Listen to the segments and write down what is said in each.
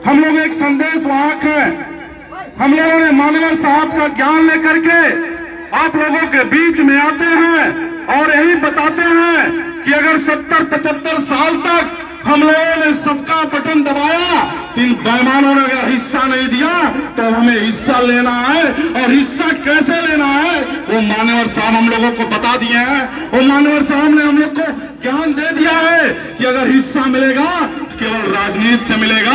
हम लोग एक संदेश वाहक हैं। हम लोगों ने मानवर साहब का ज्ञान लेकर के आप लोगों के बीच में आते हैं और यही बताते हैं कि अगर 70-75 साल तक हम लोगों ने सबका बटन दबाया, तो इन बेईमानों ने अगर हिस्सा नहीं दिया तो हमें हिस्सा लेना है। और हिस्सा कैसे लेना है वो मानवर साहब हम लोगों को बता दिए हैं। वो मानवर साहब ने हम लोग को ज्ञान दे दिया है कि अगर हिस्सा मिलेगा केवल राजनीति से मिलेगा,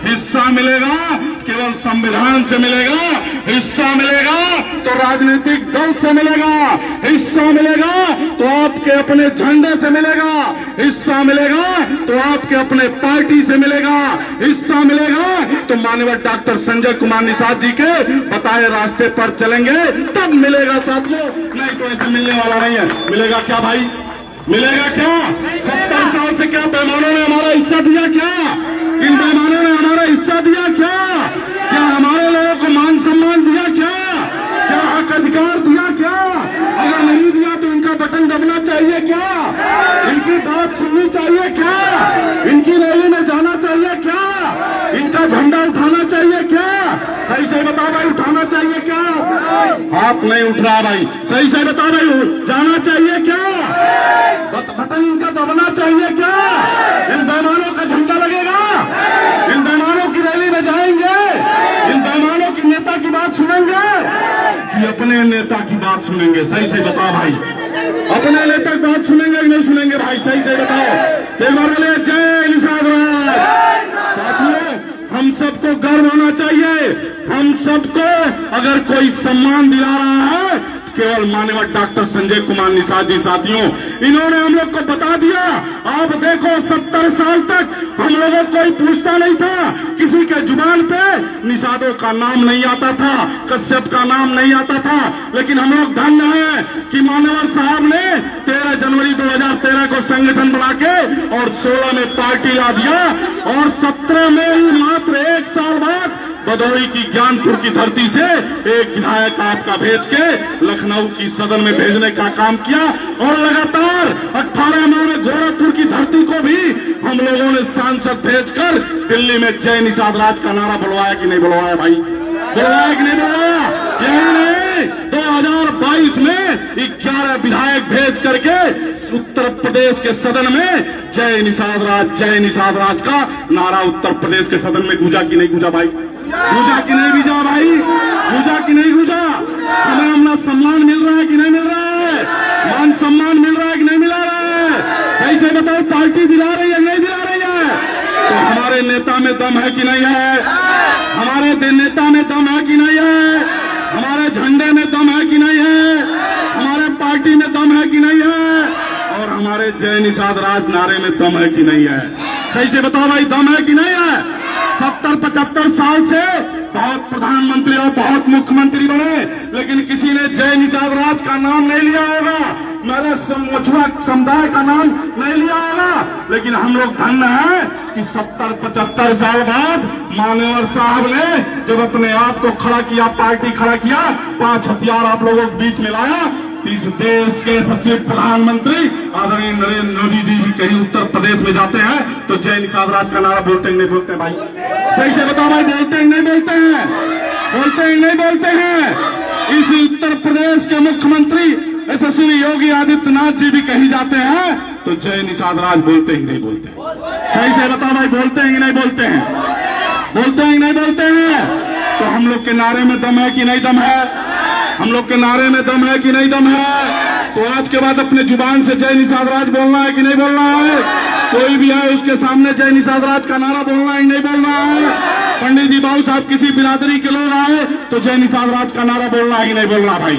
हिस्सा मिलेगा केवल संविधान से मिलेगा, हिस्सा मिलेगा तो राजनीतिक दल से मिलेगा, हिस्सा मिलेगा तो आपके अपने झंडे से मिलेगा, हिस्सा मिलेगा तो आपके अपने पार्टी से मिलेगा, हिस्सा मिलेगा तो माननीय डॉक्टर संजय कुमार निषाद जी के बताए रास्ते पर चलेंगे तब मिलेगा साथियों, नहीं तो ऐसे मिलने वाला नहीं है। मिलेगा क्या भाई, मिलेगा क्या? 70 साल से क्या बेईमानों ने हमारा हिस्सा दिया? क्या इन बेईमानों ने हमारा हिस्सा दिया? क्या हमारे लोगों को मान सम्मान दिया? क्या हक अधिकार दिया? क्या अगर नहीं दिया तो इनका बटन दबना चाहिए? क्या इनकी बात सुननी चाहिए? क्या इनकी रैली में जाना चाहिए? क्या इनका झंडा उठाना चाहिए? क्या सही से बताओ भाई, उठाना चाहिए? क्या हाथ नहीं उठ रहा भाई, सही से बताओ भाई, जाना चाहिए? क्या बटन इनका दबना चाहिए? क्या इन बेईमानों का झंडा लगेगा? इन बेईमानों की रैली में जाएंगे? इन बेईमानों की नेता की बात सुनेंगे कि अपने नेता की बात सुनेंगे? सही से बताओ भाई, अपने नेता की बात सुनेंगे कि नहीं सुनेंगे भाई? सही से बताओ। एक बार बोले जय निषाद राज। साथियों, हम सबको गर्व होना चाहिए। हम सबको अगर कोई सम्मान दिला रहा है केवल माननीय डॉक्टर संजय कुमार निषाद जी। साथियों, इन्होंने हम लोग को बता दिया। आप देखो 70 साल तक हम लोगों को कोई पूछता नहीं था, किसी के जुबान पे निषादों का नाम नहीं आता था, कश्यप का नाम नहीं आता था। लेकिन हम लोग धन्य हैं कि मानवर साहब ने 13 जनवरी 2013 को संगठन बना के और 16 में पार्टी ला दिया और 17 में ही मात्र 1 साल बाद भदोही की ज्ञानपुर की धरती से एक विधायक आपका भेज के लखनऊ की सदन में भेजने का काम किया और लगातार 18 में गोरखपुर की धरती को भी हम लोगों ने सांसद भेजकर दिल्ली में जय निषाद राज का नारा बुलवाया कि नहीं बुलवाया भाई? बुलवाया कि नहीं बुलवाया? यही नहीं, 2022 में 11 विधायक भेज करके उत्तर प्रदेश के सदन में जय निषाद राज का नारा उत्तर प्रदेश के सदन में गूंजा कि नहीं गूंजा भाई? गूंजा कि नहीं गूंजा भाई? गूंजा कि नहीं गूंजा? हमें अपना सम्मान मिल रहा है कि नहीं मिल रहा है? मान सम्मान मिल रहा है कि नहीं मिला रहा है? सही से बताओ, पार्टी दिला रही है नहीं दिला रही है? तो हमारे नेता में दम है कि नहीं है? हमारे नेता में दम है कि नहीं है? हमारे झंडे में दम है कि नहीं है? हमारे पार्टी में दम है कि नहीं है? और हमारे जय निषाद राज नारे में दम है कि नहीं है? सही से बताओ भाई, दम है कि नहीं है? 70-75 साल से बहुत प्रधानमंत्री और बहुत मुख्यमंत्री बने, लेकिन किसी ने जय निषाद राज का नाम नहीं लिया होगा, मेरे मछुआ समुदाय का नाम नहीं लिया होगा। लेकिन हम लोग धन्य हैं कि 70-75 साल बाद मान्यवर साहब ने जब अपने आप को खड़ा किया, पार्टी खड़ा किया, 5 हथियार आप लोगों के बीच में लाया। इस देश के सचिव प्रधानमंत्री आदरणीय नरेंद्र मोदी जी भी कहीं उत्तर प्रदेश में जाते हैं तो जय निषाद राज का नारा बोलते हैं नहीं बोलते भाई? सही से बताओ भाई, बोलते हैं नहीं बोलते हैं? बोलते हैं नहीं बोलते हैं? इस उत्तर प्रदेश के मुख्यमंत्री यशस्वी योगी आदित्यनाथ जी भी कहीं जाते हैं तो जय निषाद राज बोलते हैं नहीं बोलते? सही से बताओ भाई, बोलते हैं कि नहीं बोलते हैं? बोलते हैं कि नहीं बोलते हैं? तो हम लोग के नारे में दम है कि नहीं दम है? हम लोग के नारे में दम है कि नहीं दम है? तो आज के बाद अपने जुबान से जय निषाद राज बोलना है कि नहीं बोलना है? कोई भी है उसके सामने जय निषाद राज का नारा बोलना है कि नहीं बोलना है? पंडित जी बाबू साहब किसी बिरादरी के लोग आए तो जय निषाद राज का नारा बोलना है कि नहीं बोलना भाई?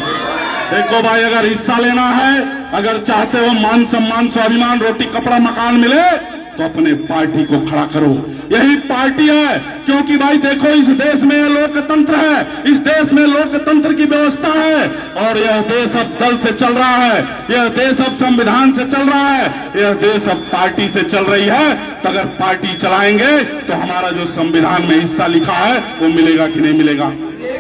देखो भाई, अगर हिस्सा लेना है, अगर चाहते हो मान सम्मान स्वाभिमान रोटी कपड़ा मकान मिले तो अपने पार्टी को खड़ा करो। यही पार्टी है, क्योंकि भाई देखो इस देश में लोकतंत्र है, इस देश में लोकतंत्र की व्यवस्था है और यह देश अब दल से चल रहा है, यह देश अब संविधान से चल रहा है, यह देश अब पार्टी से चल रही है। तो अगर पार्टी चलाएंगे तो हमारा जो संविधान में हिस्सा लिखा है वो मिलेगा कि नहीं मिलेगा?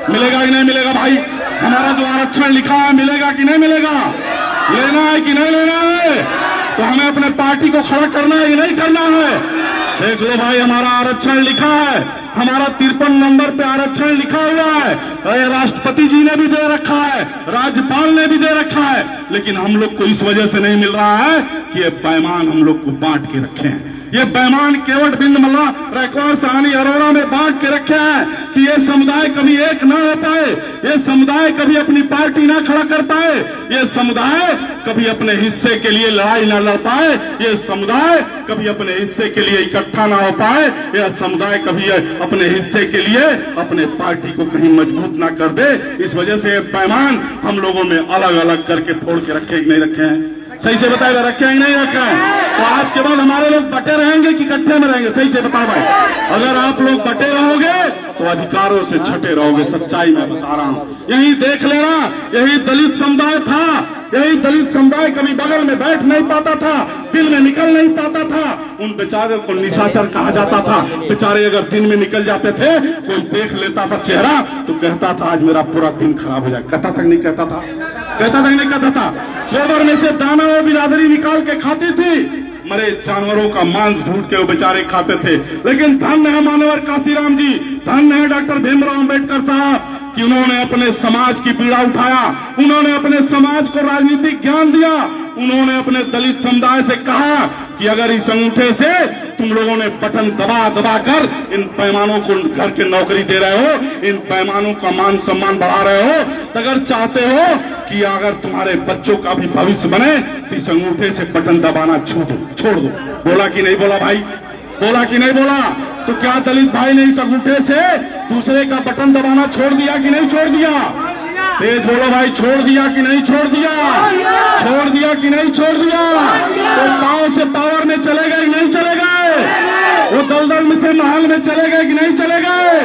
मिलेगा कि नहीं मिलेगा भाई? हमारा जो आरक्षण लिखा है मिलेगा कि नहीं मिलेगा? लेना है कि नहीं लेना है? तो हमें अपने पार्टी को खड़ा करना है कि नहीं करना है? देख लो भाई, हमारा आरक्षण लिखा है, हमारा 53 नंबर पे आरक्षण लिखा हुआ है, राष्ट्रपति जी ने भी दे रखा है, राज्यपाल ने भी दे रखा है, लेकिन हम लोग को इस वजह से नहीं मिल रहा है कि ये बेईमान हम लोग को बांट के रखे हैं। ये बेईमान केवट बिंद मल्ला रैकवार साहनी अरोड़ा में बांट के रखे हैं कि ये समुदाय कभी एक ना हो पाए, ये समुदाय कभी अपनी पार्टी ना खड़ा कर पाए, ये समुदाय कभी अपने हिस्से के लिए लड़ाई ना लड़ पाए, ये समुदाय कभी अपने हिस्से के लिए इकट्ठा ना हो पाए, यह समुदाय कभी अपने हिस्से के लिए अपने पार्टी को कहीं मजबूत ना कर दे। इस वजह से बेईमान हम लोगों में अलग अलग करके फोड़ के रखे कि नहीं रखे हैं? सही से बताएगा, रखे हैं नहीं रखे हैं? तो आज के बाद हमारे लोग बटे रहेंगे कि इकट्ठे में रहेंगे? सही से बता भाई। अगर आप लोग बटे रहोगे तो अधिकारों से छटे रहोगे, सच्चाई में बता रहा हूं। यही देख लेना, यही दलित समुदाय था, यही दलित समुदाय कभी बगल में बैठ नहीं पाता था, दिन में निकल नहीं पाता था, उन बेचारे को निशाचर कहा जाता था। बेचारे अगर दिन में निकल जाते थे, कोई देख लेता था चेहरा तो कहता था आज मेरा पूरा दिन खराब हो जाए। कहता तक नहीं कहता था, कहता तक नहीं कहता था। गोबर में से दाना और बिरादरी निकाल के खाती थी, मरे जानवरों का मांस ढूंढ के वो बेचारे खाते थे। लेकिन धन्य है मानवर काशीराम जी, धन्य है डॉक्टर भीमराव अम्बेडकर साहब कि उन्होंने अपने समाज की पीड़ा उठाया, उन्होंने अपने समाज को राजनीतिक ज्ञान दिया, उन्होंने अपने दलित समुदाय से कहा कि अगर इस अंगूठे से तुम लोगों ने बटन दबा दबा कर इन पैमानों को घर के नौकरी दे रहे हो, इन पैमानों का मान सम्मान बढ़ा रहे हो, तो अगर चाहते हो कि अगर तुम्हारे बच्चों का भी भविष्य बने तो इस अंगूठे से बटन दबाना छोड़ दो। बोला कि नहीं बोला भाई? बोला कि नहीं बोला? तो क्या दलित भाई ने इस अंगूठे से दूसरे का बटन दबाना छोड़ दिया कि नहीं छोड़ दिया? तेज बोलो भाई, छोड़ दिया कि नहीं छोड़ दिया? छोड़ दिया कि नहीं छोड़ दिया? तो पांव से पावर में चले गए कि नहीं चले गए? वो दलदल में से महल में चले गए कि नहीं चले गए?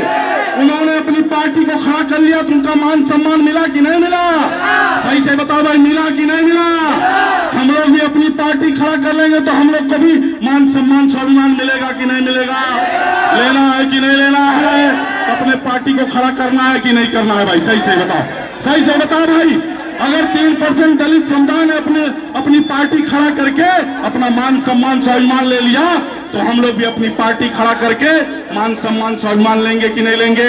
उन्होंने अपनी पार्टी को खड़ा कर लिया तो उनका मान सम्मान मिला कि नहीं मिला? सही से बताओ भाई, मिला कि नहीं मिला? हम लोग भी अपनी पार्टी खड़ा कर लेंगे तो हम लोग को भी मान सम्मान स्वाभिमान मिलेगा कि नहीं मिलेगा? लेना है कि नहीं लेना है? अपने पार्टी को खड़ा करना है कि नहीं करना है भाई? सही से बताओ, सही से बताओ भाई। अगर 3% दलित समुदाय ने अपनी पार्टी खड़ा करके अपना मान सम्मान स्वाभिमान ले लिया तो हम लोग भी अपनी पार्टी खड़ा करके मान सम्मान स्वाभिमान लेंगे कि नहीं लेंगे?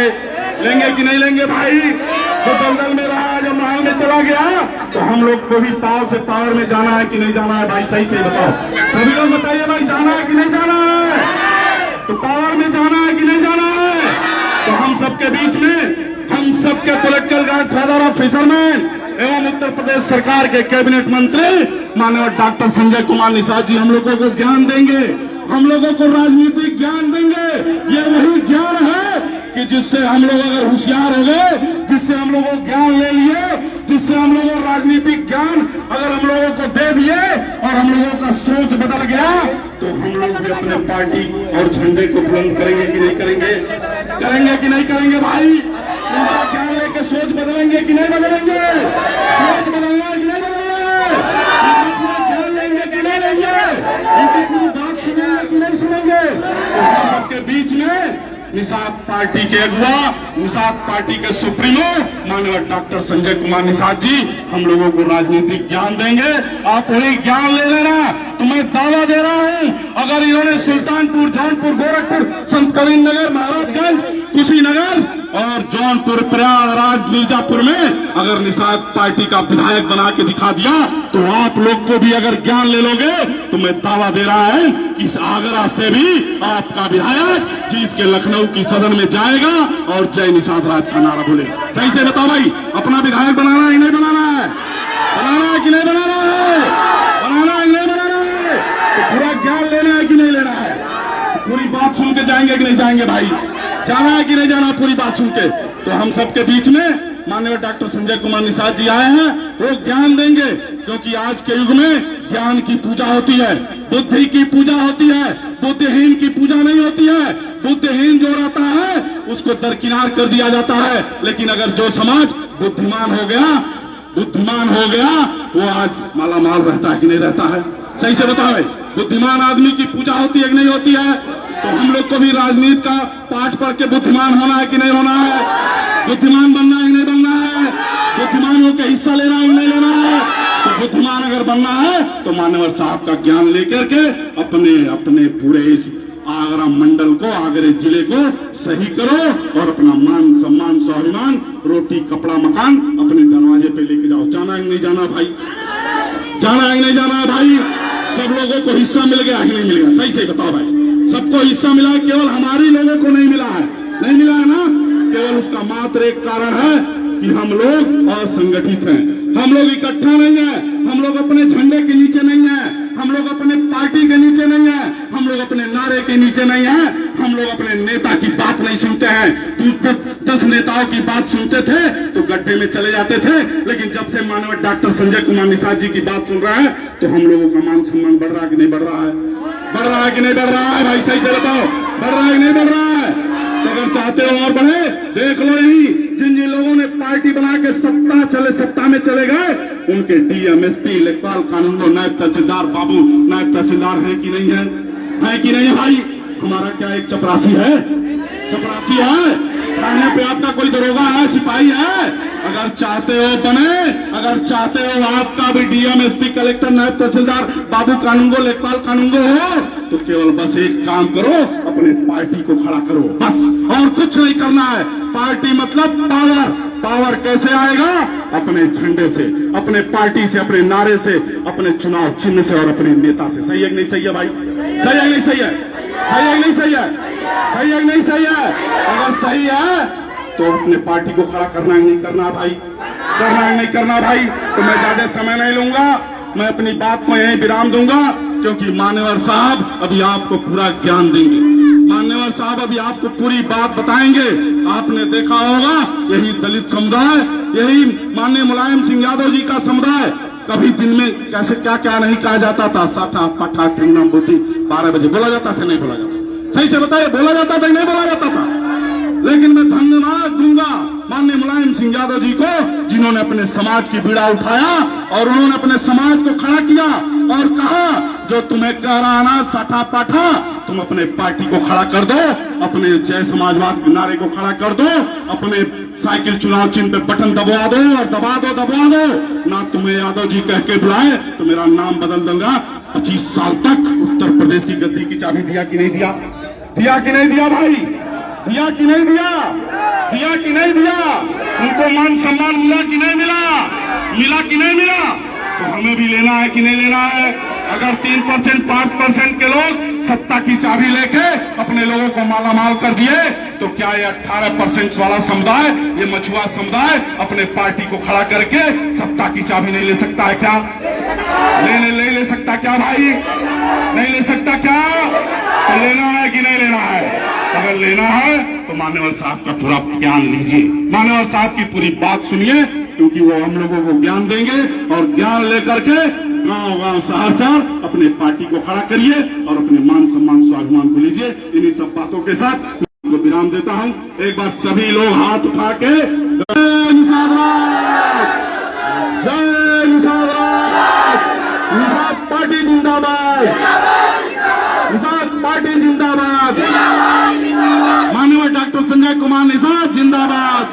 लेंगे कि नहीं लेंगे भाई? जो दलदल में रहा, जो महल में चला गया, तो हम लोग को भी पावर से पावर में जाना है कि नहीं जाना है भाई? सही से बताओ, सभी लोग बताइए भाई, जाना है कि नहीं जाना है? तो पावर में जाना है कि नहीं जाना है? तो हम सबके बीच में, हम सबके political guard father of fisherman एवं उत्तर प्रदेश सरकार के कैबिनेट मंत्री माननीय डॉक्टर संजय कुमार निषाद जी हम लोगों को ज्ञान देंगे, हम लोगों को राजनीतिक ज्ञान देंगे। ये वही ज्ञान है कि जिससे हम लोग अगर होशियार हो गए, जिससे हम लोगों को ज्ञान ले लिए, जिससे हम लोगों को राजनीतिक ज्ञान अगर हम लोगों को दे दिए और हम लोगों का सोच बदल गया तो हम लोग भी अपने पार्टी और झंडे को बुलंद करेंगे कि नहीं करेंगे? करेंगे कि नहीं करेंगे भाई? उनका ज्ञान लेके सोच बदलेंगे कि नहीं बदलेंगे? सोच बदलना है कि नहीं बदलना है? उनका ज्ञान लेंगे कि नहीं लेंगे? उनकी पूरी बात सुनेंगे कि नहीं सुनेंगे? तो हम सबके बीच में निषाद पार्टी के अगुआ, निषाद पार्टी के सुप्रीमो माननीय डॉक्टर संजय कुमार निषाद जी हम लोगों को राजनीतिक ज्ञान देंगे। आप वही ज्ञान ले लेना। तो मैं दावा दे रहा हूं, अगर इन्होंने सुल्तानपुर, जौनपुर, गोरखपुर, संत कबीरनगर, महाराजगंज, कुशीनगर और जौनपुर, प्रयागराज, मिर्जापुर में अगर निषाद पार्टी का विधायक बना के दिखा दिया तो आप लोग को भी अगर ज्ञान ले लोगे तो मैं दावा दे रहा है कि इस आगरा से भी आपका विधायक जीत के लखनऊ की सदन में जाएगा और जय निषाद राज का नारा बोलेगा। सही से बताओ भाई, अपना विधायक बनाना है कि नहीं बनाना है? बनाना है कि नहीं बनाना है? बनाना है कि नहीं बनाना है? तो पूरा ज्ञान लेना है कि नहीं लेना है? पूरी बात सुन के जाएंगे कि नहीं जाएंगे भाई? जाना है कि नहीं जाना पूरी बात सुन के? तो हम सबके बीच में माननीय डॉक्टर संजय कुमार निषाद जी आए हैं, वो ज्ञान देंगे, क्योंकि आज के युग में ज्ञान की पूजा होती है, बुद्धि की पूजा होती है, बुद्धिहीन की पूजा नहीं होती है। बुद्धिहीन जो रहता है उसको दरकिनार कर दिया जाता है, लेकिन अगर जो समाज बुद्धिमान हो गया वो आज माला माल रहता है कि नहीं रहता है? सही से बताओ भाई, बुद्धिमान आदमी की पूजा होती है कि नहीं होती है? तो हम लोग को भी राजनीति का पाठ पढ़ के बुद्धिमान होना है कि नहीं होना है? बुद्धिमान बनना है कि नहीं बनना है? बुद्धिमानों के हिस्सा लेना है कि नहीं लेना है? तो बुद्धिमान अगर बनना है तो मान्यवर साहब का ज्ञान लेकर के अपने पूरे आगरा मंडल को, आगरे जिले को सही करो और अपना मान सम्मान स्वाभिमान, रोटी कपड़ा मकान अपने दरवाजे पे लेके जाओ। जाना है नहीं जाना भाई? जाना है नहीं जाना भाई? सब लोगों को हिस्सा मिल गया है नहीं मिल गया? सही से बताओ भाई। सबको हिस्सा मिला है, केवल हमारी लोगों को नहीं मिला है? नहीं मिला है ना? केवल उसका मात्र एक कारण है कि हम लोग असंगठित हैं, हम लोग इकट्ठा नहीं है, हम लोग अपने झंडे के नीचे नहीं है, हम लोग अपने पार्टी के नीचे नहीं है, हम लोग अपने नारे के नीचे नहीं है, हम लोग अपने नेता की बात नहीं सुनते हैं। 10 नेताओं की बात सुनते थे तो गड्ढे में चले जाते थे, लेकिन जब से माननीय डॉक्टर संजय कुमार निषाद जी की बात सुन रहा है तो हम लोगों का मान सम्मान बढ़ रहा है कि नहीं बढ़ रहा है? बढ़ रहा है कि नहीं बढ़ रहा है भाई? सही से बताओ, बढ़ रहा है कि नहीं बढ़ रहा है? तो अगर चाहते हो और बढ़े, देख लो यही जिन जिन लोगों ने पार्टी बना के सत्ता में चले गए, उनके डीएम, एसपी, लेखपाल, कानूनगो, नायब तहसीलदार, बाबू नायब तहसीलदार है कि नहीं है? है कि नहीं भाई? हमारा क्या एक चपरासी है? चपरासी है? थाने पे आपका कोई दरोगा है, सिपाही है? अगर चाहते हो बने, अगर चाहते हो आपका भी डीएम, एसपी, कलेक्टर, नायब तहसीलदार, बाबू कानूनगो, लेखपाल कानूनगो हो, तो केवल बस एक काम करो, अपने पार्टी को खड़ा करो, बस, और कुछ नहीं करना है। पार्टी मतलब पावर। पावर कैसे आएगा? अपने झंडे से, अपने पार्टी से, अपने नारे से, अपने चुनाव चिन्ह से और अपने नेता से। सही है कि नहीं सही है भाई? सही है कि नहीं सही है? सही है कि नहीं सही है? सही है कि नहीं सही है? अगर सही है तो अपने पार्टी को खड़ा करना है नहीं करना भाई? करना है नहीं करना भाई? तो मैं ज्यादा समय नहीं लूंगा, मैं अपनी बात को यहीं विराम दूंगा, क्योंकि मान्यवर साहब अभी आपको पूरा ज्ञान देंगे। मान्यवर साहब अभी आपको पूरी बात बताएंगे। आपने देखा होगा यही दलित समुदाय, यही माननीय मुलायम सिंह यादव जी का समुदाय, कभी दिन में कैसे क्या क्या नहीं कहा जाता था, साठा पठा ठंगना बोती 12 बजे बोला जाता था, नहीं बोला जाता? सही से बताइए, बोला जाता था नहीं बोला जाता था? लेकिन मैं धन्यवाद दूंगा माननीय मुलायम सिंह यादव जी को, जिन्होंने अपने समाज की बीड़ा उठाया और उन्होंने अपने समाज को खड़ा किया और कहा जो तुम्हें कह रहा ना साठा पाठा, तुम अपने पार्टी को खड़ा कर दो, अपने जय समाजवाद के नारे को खड़ा कर दो, अपने साइकिल चुनाव चिन्ह पे बटन दबा दो और दबा दो ना। तुम्हें यादव जी कह के बुलाए तो मेरा नाम बदल दूंगा। 25 साल तक उत्तर प्रदेश की गद्दी की चाबी दिया कि नहीं दिया? दिया कि नहीं दिया भाई? दिया कि नहीं दिया? दिया कि नहीं दिया? उनको मान सम्मान मिला कि नहीं मिला? मिला कि नहीं मिला? तो हमें भी लेना है कि नहीं लेना है? अगर 3%, 5% के लोग सत्ता की चाबी लेके अपने लोगों को मालामाल कर दिए, तो क्या ये 18% वाला समुदाय, ये मछुआ समुदाय अपने पार्टी को खड़ा करके सत्ता की चाबी नहीं ले सकता है क्या? नहीं ले सकता क्या भाई? नहीं ले सकता क्या? तो लेना है कि नहीं लेना है? अगर लेना है तो मान्यवर साहब का पूरा ज्ञान लीजिए, मान्यवर साहब की पूरी बात सुनिए, क्योंकि वो हम लोगों को ज्ञान देंगे और ज्ञान लेकर के गांव-गांव, शहर अपने पार्टी को खड़ा करिए और अपने मान सम्मान स्वाभिमान को लीजिए। इन्हीं सब बातों के साथ मैं विराम देता हूं। एक बार सभी लोग हाथ उठा के जय निषाद राज, जय निषाद राज, निषाद पार्टी जिंदाबाद, निषाद पार्टी जिंदाबाद, माननीय डॉक्टर संजय कुमार निषाद जिंदाबाद,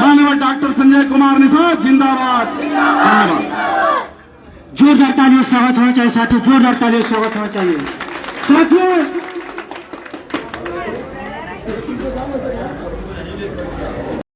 माननीय डॉक्टर संजय कुमार निषाद जिंदाबाद। धन्यवाद। जोरदार तालियों से स्वागत होना चाहिए साथियों, जोरदार तालियों से स्वागत होना चाहिए साथियों।